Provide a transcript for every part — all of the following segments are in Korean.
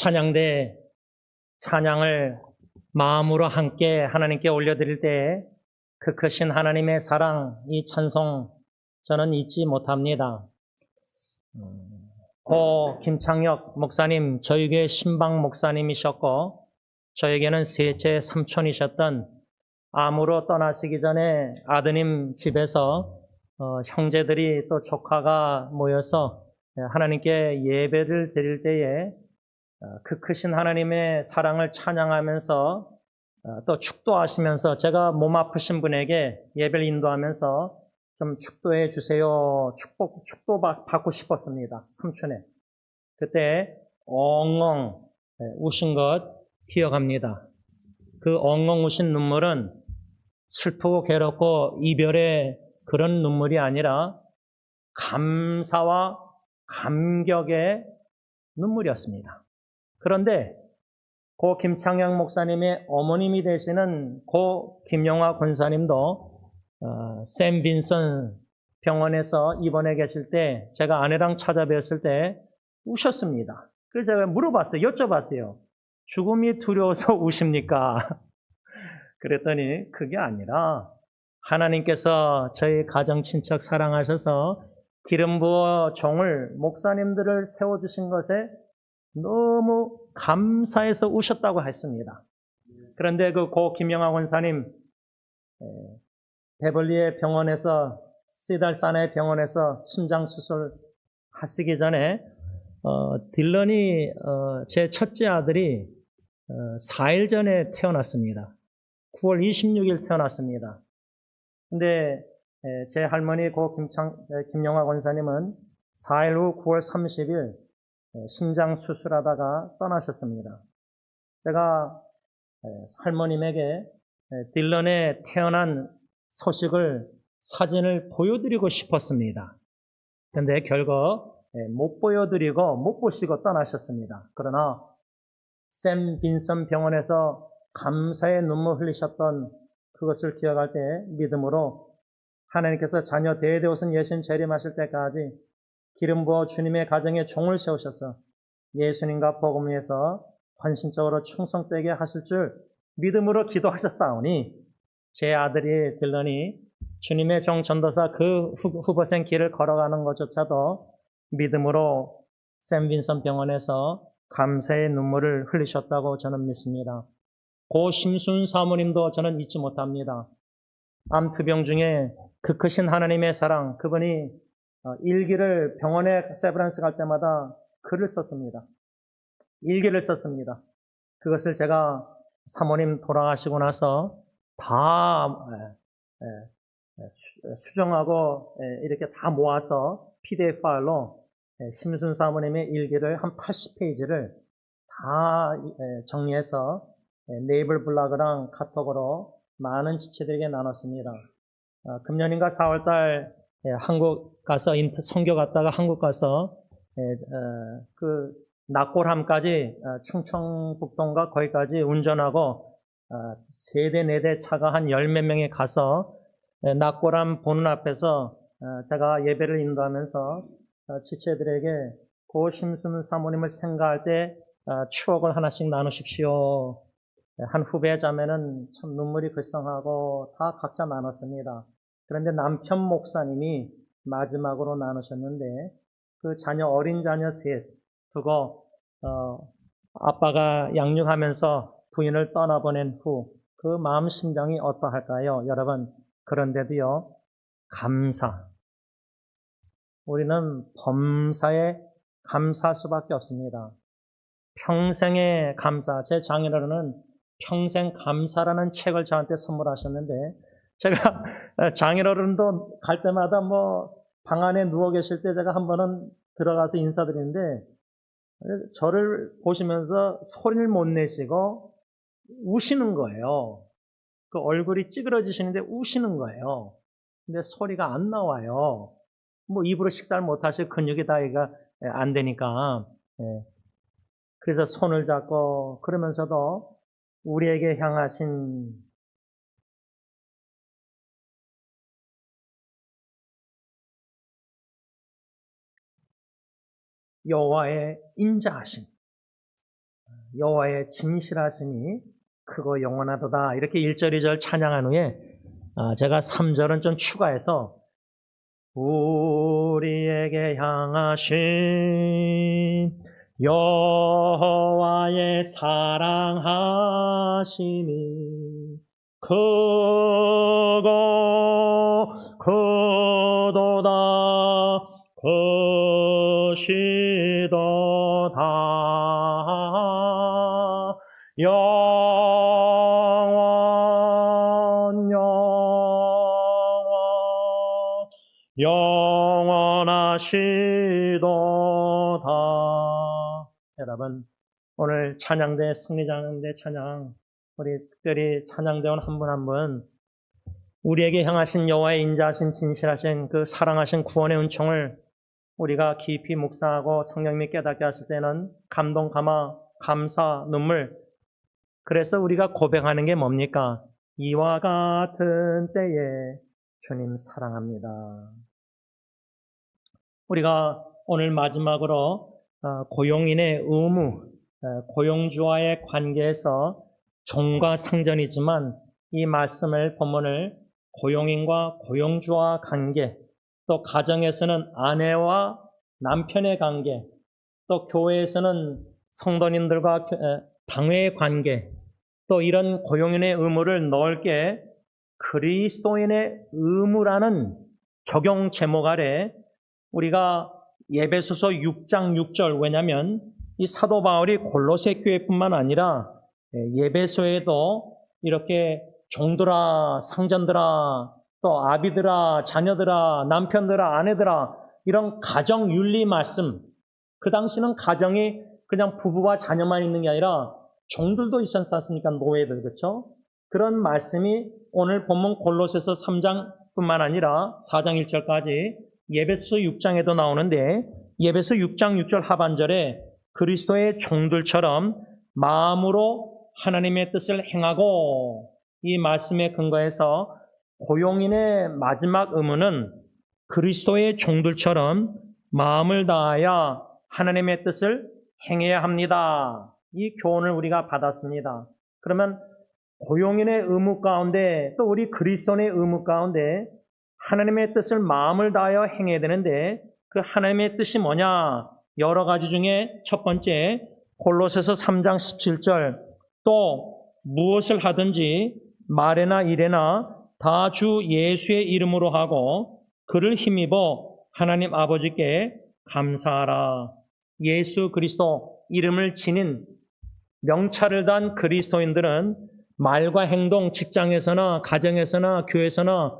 찬양대 찬양을 마음으로 함께 하나님께 올려드릴 때 그 크신 하나님의 사랑, 이 찬송 저는 잊지 못합니다. 고 김창혁 목사님, 저희 교회 신방 목사님이셨고 저에게는 셋째 삼촌이셨던, 암으로 떠나시기 전에 아드님 집에서 형제들이 또 조카가 모여서 하나님께 예배를 드릴 때에 그 크신 하나님의 사랑을 찬양하면서 또 축도하시면서, 제가 몸 아프신 분에게 예배를 인도하면서 좀 축도해 주세요, 축도 받고 싶었습니다. 삼촌에. 그때 엉엉 우신 것 기억합니다. 그 엉엉 우신 눈물은 슬프고 괴롭고 이별의 그런 눈물이 아니라 감사와 감격의 눈물이었습니다. 그런데 고 김창영 목사님의 어머님이 되시는 고 김영화 권사님도 샘 빈슨 병원에서 입원해 계실 때 제가 아내랑 찾아뵈었을 때 우셨습니다. 그래서 제가 물어봤어요. 여쭤봤어요. 죽음이 두려워서 우십니까? 그랬더니 그게 아니라 하나님께서 저희 가정 친척 사랑하셔서 기름 부어 종을, 목사님들을 세워주신 것에 너무 감사해서 우셨다고 했습니다. 그런데 그 고 김영하 권사님 베벌리의 병원에서, 시달산의 병원에서 심장 수술 하시기 전에 딜런이 제 첫째 아들이 4일 전에 태어났습니다. 9월 26일 태어났습니다. 근데 제 할머니 고 김영하 권사님은 4일 후 9월 30일 심장 수술하다가 떠나셨습니다. 제가 할머님에게 딜런의 태어난 소식을, 사진을 보여드리고 싶었습니다. 그런데 결국 못 보여드리고 못 보시고 떠나셨습니다. 그러나 샘 빈슨 병원에서 감사의 눈물 흘리셨던 그것을 기억할 때 믿음으로 하나님께서 자녀 대대오선 예수님 재림하실 때까지 기름 부어 주님의 가정에 종을 세우셔서 예수님과 복음을 위해서 헌신적으로 충성되게 하실 줄 믿음으로 기도하셨사오니, 제 아들이 딜런이 주님의 종 전도사 그 후보생 길을 걸어가는 것조차도 믿음으로 샘 빈슨 병원에서 감사의 눈물을 흘리셨다고 저는 믿습니다. 고 심순 사모님도 저는 잊지 못합니다. 암투병 중에 그 크신 하나님의 사랑, 그분이 일기를, 병원에 세브란스 갈 때마다 글을 썼습니다. 일기를 썼습니다. 그것을 제가 사모님 돌아가시고 나서 다 수정하고 이렇게 다 모아서 PDF 파일로 심순 사모님의 일기를 한 80페이지를 다 정리해서 네이버 블로그랑 카톡으로 많은 지체들에게 나눴습니다. 금년인가 4월달 한국 가서 선교 갔다가 한국 가서 그 낙골함까지, 충청북동과 거기까지 운전하고 3대 4대 차가 한 10몇 명이 가서 낙골함 보는 앞에서 제가 예배를 인도하면서 지체들에게 고 심순 사모님을 생각할 때 추억을 하나씩 나누십시오. 한 후배 자매는 참 눈물이 글썽하고 다 각자 나눴습니다. 그런데 남편 목사님이 마지막으로 나누셨는데, 그 자녀, 어린 자녀 셋 두고 아빠가 양육하면서 부인을 떠나보낸 후 그 마음 심정이 어떠할까요? 여러분, 그런데도요, 감사. 우리는 범사에 감사할 수밖에 없습니다. 평생의 감사. 제 장인어른은 평생 감사라는 책을 저한테 선물하셨는데, 제가 장인어른도 갈 때마다 방 안에 누워 계실 때 제가 한 번은 들어가서 인사드리는데, 저를 보시면서 소리를 못 내시고 우시는 거예요. 그 얼굴이 찌그러지시는데 우시는 거예요. 근데 소리가 안 나와요. 입으로 식사를 못 하시고 근육이 다 안 되니까. 그래서 손을 잡고 그러면서도 우리에게 향하신 여호와의 인자하심, 여호와의 진실하심이 크고 영원하도다. 이렇게 1절, 2절 찬양한 후에 제가 3절은 좀 추가해서 우리에게 향하신 여호와의 사랑하심이 크고 크도다 크시도다 영원하시도다. 여러분, 오늘 찬양대 승리자는데 찬양, 우리 특별히 찬양대원 한 분 한 분 우리에게 향하신 여호와의 인자하신 진실하신 그 사랑하신 구원의 은총을 우리가 깊이 묵상하고 성령님이 깨닫게 하실 때는 감동, 감사, 눈물. 그래서 우리가 고백하는 게 뭡니까? 이와 같은 때에 주님 사랑합니다. 우리가 오늘 마지막으로 고용인의 의무, 고용주와의 관계에서 종과 상전이지만 이 말씀을 본문을 고용인과 고용주와 관계, 또 가정에서는 아내와 남편의 관계, 또 교회에서는 성도님들과 당회의 관계, 또 이런 고용인의 의무를 넓게 그리스도인의 의무라는 적용 제목 아래 우리가 에베소서 6장 6절, 왜냐하면 이 사도 바울이 골로새 교회뿐만 아니라 에베소에도 이렇게 종들아, 상전들아, 또 아비들아, 자녀들아, 남편들아, 아내들아, 이런 가정 윤리 말씀, 그 당시는 가정이 그냥 부부와 자녀만 있는 게 아니라 종들도 있었지 않습니까? 노예들, 그렇죠? 그런 말씀이 오늘 본문 골로새서 3장뿐만 아니라 4장 1절까지 에베소 6장에도 나오는데, 에베소 6장 6절 하반절에 그리스도의 종들처럼 마음으로 하나님의 뜻을 행하고, 이 말씀에 근거해서 고용인의 마지막 의무는 그리스도의 종들처럼 마음을 다하여 하나님의 뜻을 행해야 합니다. 이 교훈을 우리가 받았습니다. 그러면 고용인의 의무 가운데, 또 우리 그리스도인의 의무 가운데 하나님의 뜻을 마음을 다하여 행해야 되는데, 그 하나님의 뜻이 뭐냐? 여러 가지 중에 첫 번째, 골로새서 3장 17절, 또 무엇을 하든지 말에나 일에나 다 주 예수의 이름으로 하고 그를 힘입어 하나님 아버지께 감사하라. 예수 그리스도 이름을 지닌 명찰을 단 그리스도인들은 말과 행동, 직장에서나 가정에서나 교회에서나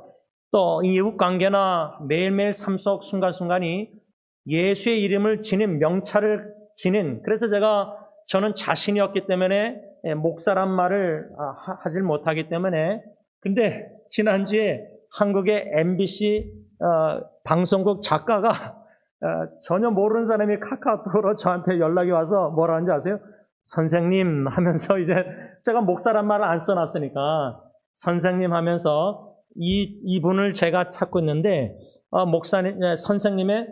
또 이웃 관계나 매일매일 삶 속 순간순간이 예수의 이름을 지닌 명찰을 지닌, 그래서 저는 자신이 없기 때문에 목사란 말을 하질 못하기 때문에, 근데 지난주에 한국의 MBC 방송국 작가가 전혀 모르는 사람이 카카오톡으로 저한테 연락이 와서 뭐라 하는지 아세요? 선생님 하면서, 이제 제가 목사란 말을 안 써놨으니까 선생님 하면서 이분을 제가 찾고 있는데, 선생님의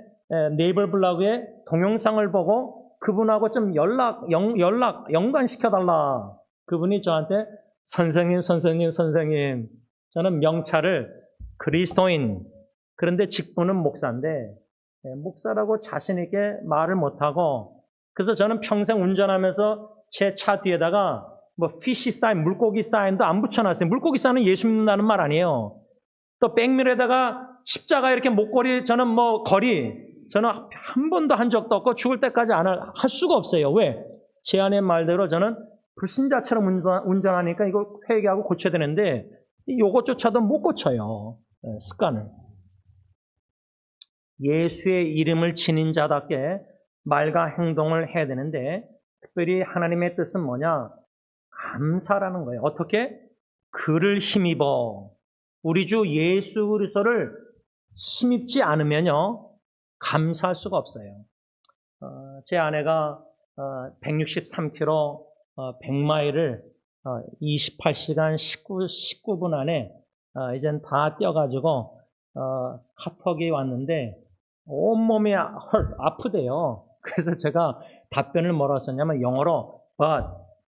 네이버 블로그에 동영상을 보고 그분하고 좀 연관시켜달라. 그분이 저한테 선생님, 저는 명찰을 그리스도인, 그런데 직분은 목사인데 목사라고 자신 있게 말을 못하고, 그래서 저는 평생 운전하면서 제 차 뒤에다가 피시 사인, 물고기 사인도 안 붙여놨어요. 물고기 사인은 예수 믿는다는 말 아니에요. 또 백미러에다가 십자가 이렇게 목걸이, 저는 저는 한 번도 한 적도 없고 죽을 때까지 할 수가 없어요. 왜? 제 아내 말대로 저는 불신자처럼 운전하니까 이거 회개하고 고쳐야 되는데 요것조차도 못 고쳐요. 습관을. 예수의 이름을 지닌 자답게 말과 행동을 해야 되는데, 특별히 하나님의 뜻은 뭐냐? 감사라는 거예요. 어떻게? 그를 힘입어. 우리 주 예수 그리스도를 힘입지 않으면요 감사할 수가 없어요. 제 아내가 163km 100마일을 28시간 19분 안에 이젠 다 뛰어가지고 카톡이 왔는데 온몸이 아프대요. 그래서 제가 답변을 뭐라고 썼냐면 영어로 But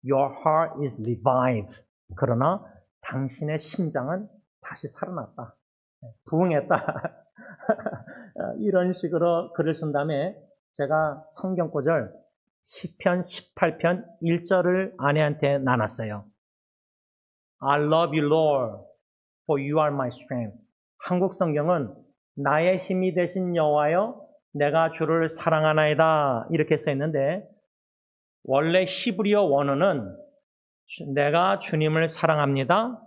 your heart is revived. 그러나 당신의 심장은 다시 살아났다. 부흥했다. 이런 식으로 글을 쓴 다음에 제가 성경구절 시편 18편 1절을 아내한테 나눴어요. I love you, Lord, for you are my strength. 한국 성경은 나의 힘이 되신 여호와여, 내가 주를 사랑하나이다 이렇게 써 있는데 원래 히브리어 원어는 내가 주님을 사랑합니다.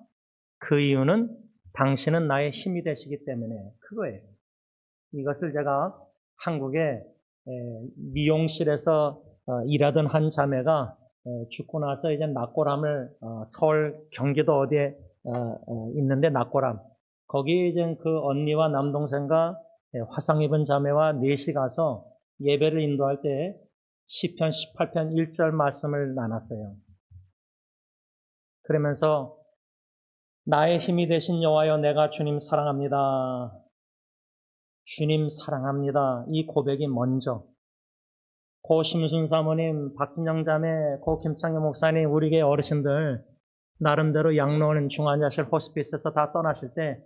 그 이유는 당신은 나의 힘이 되시기 때문에 그거예요. 이것을 제가 한국의 미용실에서 일하던 한 자매가 죽고 나서 이제 낙고람을 서울 경기도 어디에 있는데 낙고람 거기 이제 그 언니와 남동생과 화상 입은 자매와 넷이 가서 예배를 인도할 때 시편 18편 1절 말씀을 나눴어요. 그러면서 나의 힘이 되신 여호와여, 내가 주님 사랑합니다. 주님 사랑합니다. 이 고백이 먼저 고 심순 사모님, 박진영 자매, 고 김창희 목사님, 우리 교회 어르신들 나름대로 양로원 중환자실 호스피스에서 다 떠나실 때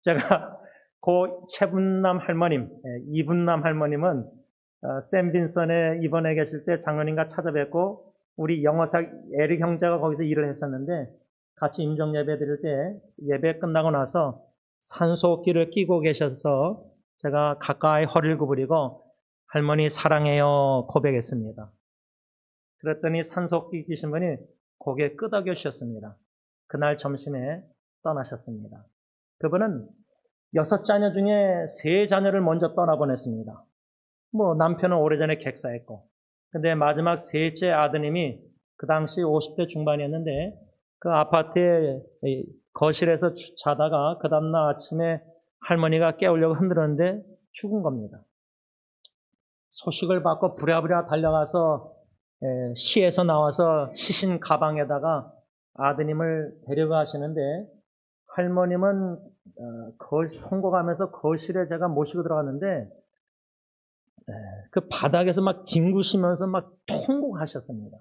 제가 고 최분남 할머님, 이분남 할머님은 샘 빈선에 입원해 계실 때 장로님과 찾아뵙고 우리 영어사 에릭 형제가 거기서 일을 했었는데 같이 임종 예배 드릴 때 예배 끝나고 나서 산소호흡기를 끼고 계셔서 제가 가까이 허리를 구부리고 할머니 사랑해요 고백했습니다. 그랬더니 산소호흡기 끼신 분이 고개 끄덕여주셨습니다. 그날 점심에 떠나셨습니다. 그분은 6자녀 중에 3자녀를 먼저 떠나보냈습니다. 남편은 오래전에 객사했고 근데 마지막 셋째 아드님이 그 당시 50대 중반이었는데 그 아파트의 거실에서 자다가 그 다음날 아침에 할머니가 깨우려고 흔들었는데 죽은 겁니다. 소식을 받고 부랴부랴 달려가서 시에서 나와서 시신 가방에다가 아드님을 데려가시는데 할머님은 통곡하면서 거실에 제가 모시고 들어갔는데 그 바닥에서 막 뒹구시면서 막 통곡하셨습니다.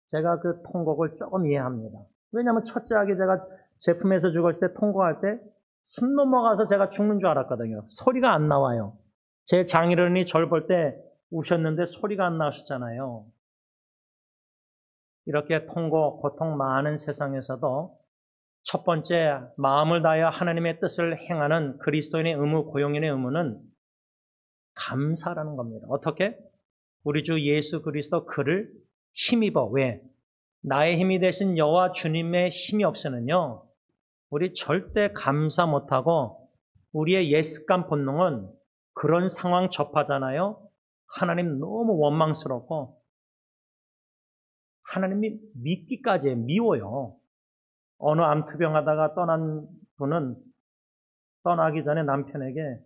제가 그 통곡을 조금 이해합니다. 왜냐하면 첫째 아기 제가 제품에서 죽었을 때 통곡할 때 숨 넘어가서 제가 죽는 줄 알았거든요. 소리가 안 나와요. 제 장인어른이 절 볼 때 우셨는데 소리가 안 나셨잖아요. 이렇게 통곡, 고통 많은 세상에서도 첫 번째 마음을 다하여 하나님의 뜻을 행하는 그리스도인의 의무, 고용인의 의무는 감사라는 겁니다. 어떻게? 우리 주 예수 그리스도 그를 힘입어. 왜? 나의 힘이 되신 여호와 주님의 힘이 없으면요 우리 절대 감사 못하고 우리의 옛습관 본능은 그런 상황 접하잖아요. 하나님 너무 원망스럽고 하나님이 믿기까지 미워요. 어느 암투병하다가 떠난 분은 떠나기 전에 남편에게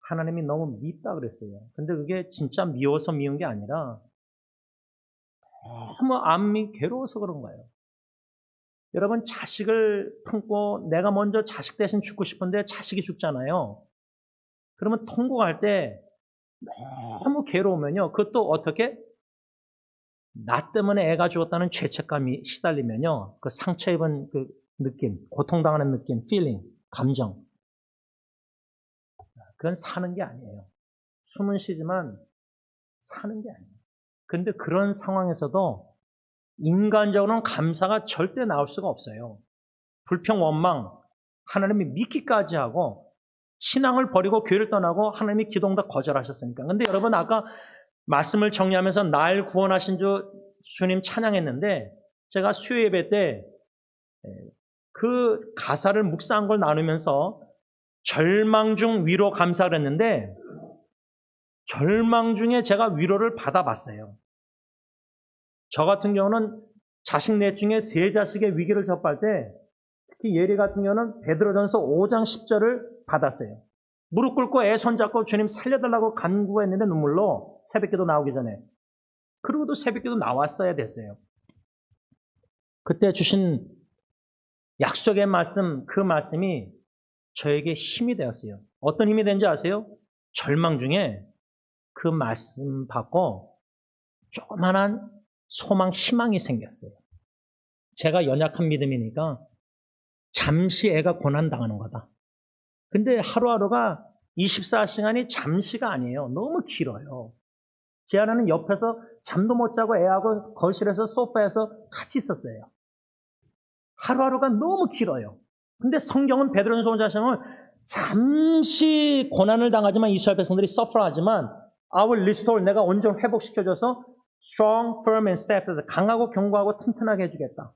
하나님이 너무 밉다 그랬어요. 근데 그게 진짜 미워서 미운 게 아니라 너무 암이 괴로워서 그런 거예요. 여러분 자식을 품고 내가 먼저 자식 대신 죽고 싶은데 자식이 죽잖아요. 그러면 통곡할 때 너무 괴로우면요. 그것도 어떻게? 나 때문에 애가 죽었다는 죄책감이 시달리면요. 그 상처 입은 그 느낌, 고통당하는 느낌, feeling, 감정. 그건 사는 게 아니에요. 숨은 쉬지만 사는 게 아니에요. 근데 그런 상황에서도 인간적으로는 감사가 절대 나올 수가 없어요. 불평, 원망, 하나님이 믿기까지 하고 신앙을 버리고 교회를 떠나고 하나님이 기도응답 거절하셨으니까. 근데 여러분 아까 말씀을 정리하면서 날 구원하신 주님 찬양했는데 제가 수요 예배 때 그 가사를 묵상한 걸 나누면서 절망 중 위로 감사를 했는데 절망 중에 제가 위로를 받아봤어요. 저 같은 경우는 자식 넷 중에 3자식의 위기를 접할 때 특히 예리 같은 경우는 베드로전서 5장 10절을 받았어요. 무릎 꿇고 애 손잡고 주님 살려달라고 간구했는데 눈물로 새벽기도 나오기 전에. 그러고도 새벽기도 나왔어야 됐어요. 그때 주신 약속의 말씀, 그 말씀이 저에게 힘이 되었어요. 어떤 힘이 된지 아세요? 절망 중에 그 말씀 받고 조그만한 소망, 희망이 생겼어요. 제가 연약한 믿음이니까 잠시 애가 고난당하는 거다. 근데 하루하루가 24시간이 잠시가 아니에요. 너무 길어요. 제 아내는 옆에서 잠도 못 자고 애하고 거실에서 소파에서 같이 있었어요. 하루하루가 너무 길어요. 근데 성경은 베드로전서 5장을 잠시 고난을 당하지만 이스라엘 백성들이 suffer하지만 I will restore, 내가 온전히 회복시켜줘서 strong, firm and steadfast, 강하고 견고하고 튼튼하게 해주겠다.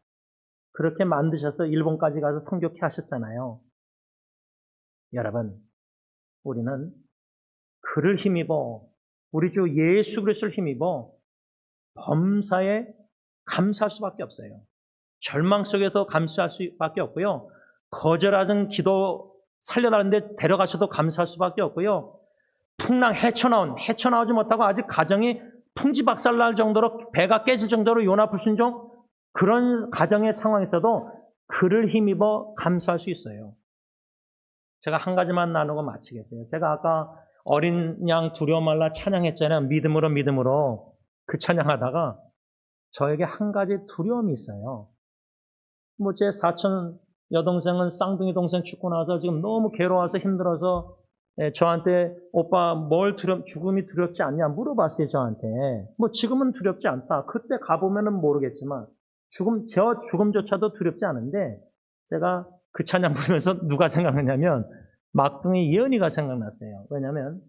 그렇게 만드셔서 일본까지 가서 선교케 하셨잖아요. 여러분, 우리는 그를 힘입어, 우리 주 예수 그리스도를 힘입어 범사에 감사할 수밖에 없어요. 절망 속에서 감사할 수밖에 없고요. 거절하던 기도 살려달라는데 데려가셔도 감사할 수밖에 없고요. 풍랑 헤쳐나오지 못하고 아직 가정이 풍지박살날 정도로 배가 깨질 정도로 요나 불순종 그런 가정의 상황에서도 그를 힘입어 감사할 수 있어요. 제가 한 가지만 나누고 마치겠어요. 제가 아까 어린 양 두려워 말라 찬양했잖아요. 믿음으로 그 찬양하다가 저에게 한 가지 두려움이 있어요. 제 사촌 여동생은 쌍둥이 동생 죽고 나서 지금 너무 괴로워서 힘들어서 저한테 오빠 죽음이 두렵지 않냐 물어봤어요. 저한테. 지금은 두렵지 않다. 그때 가보면은 모르겠지만 저 죽음조차도 두렵지 않은데 제가 그 찬양 부르면서 누가 생각나냐면 막둥이 예언이가 생각났어요. 왜냐하면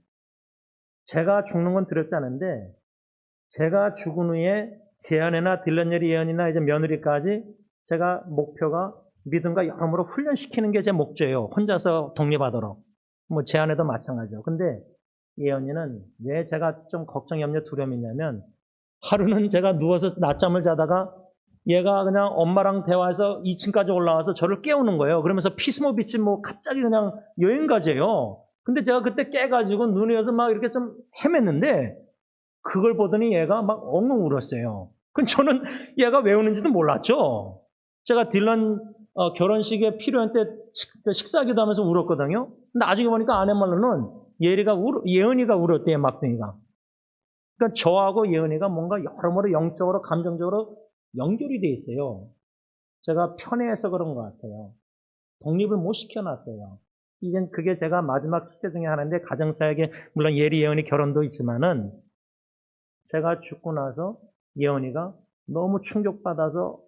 제가 죽는 건 두렵지 않은데 제가 죽은 후에 제 아내나 딜런예리 예언이나 이제 며느리까지 제가 목표가 믿음과 여러모로 훈련시키는 게 제 목표예요. 혼자서 독립하도록. 제 아내도 마찬가지죠. 근데 예언이는 왜 제가 좀 걱정, 염려, 두려움이 있냐면 하루는 제가 누워서 낮잠을 자다가 얘가 그냥 엄마랑 대화해서 2층까지 올라와서 저를 깨우는 거예요. 그러면서 피스모비치 갑자기 그냥 여행 가재요. 근데 제가 그때 깨가지고 눈이 어서 막 이렇게 좀 헤맸는데 그걸 보더니 얘가 막 엉엉 울었어요. 그럼 저는 얘가 왜 우는지도 몰랐죠. 제가 딜런 결혼식에 필요한 때 식사기도 하면서 울었거든요. 근데 나중에 보니까 아내 말로는 예은이가 울었대요, 막둥이가. 그러니까 저하고 예은이가 뭔가 여러모로 영적으로, 감정적으로 연결이 돼 있어요. 제가 편해해서 그런 것 같아요. 독립을 못 시켜놨어요. 이젠 그게 제가 마지막 숙제 중에 하나인데 가정사역에 물론 예리 예언이 결혼도 있지만은 제가 죽고 나서 예언이가 너무 충격받아서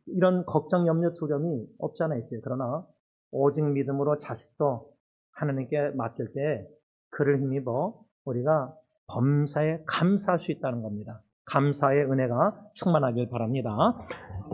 이런 걱정, 염려, 두려움이 없지 않아 있어요. 그러나 오직 믿음으로 자식도 하나님께 맡길 때 그를 힘입어 우리가 범사에 감사할 수 있다는 겁니다. 감사의 은혜가 충만하길 바랍니다.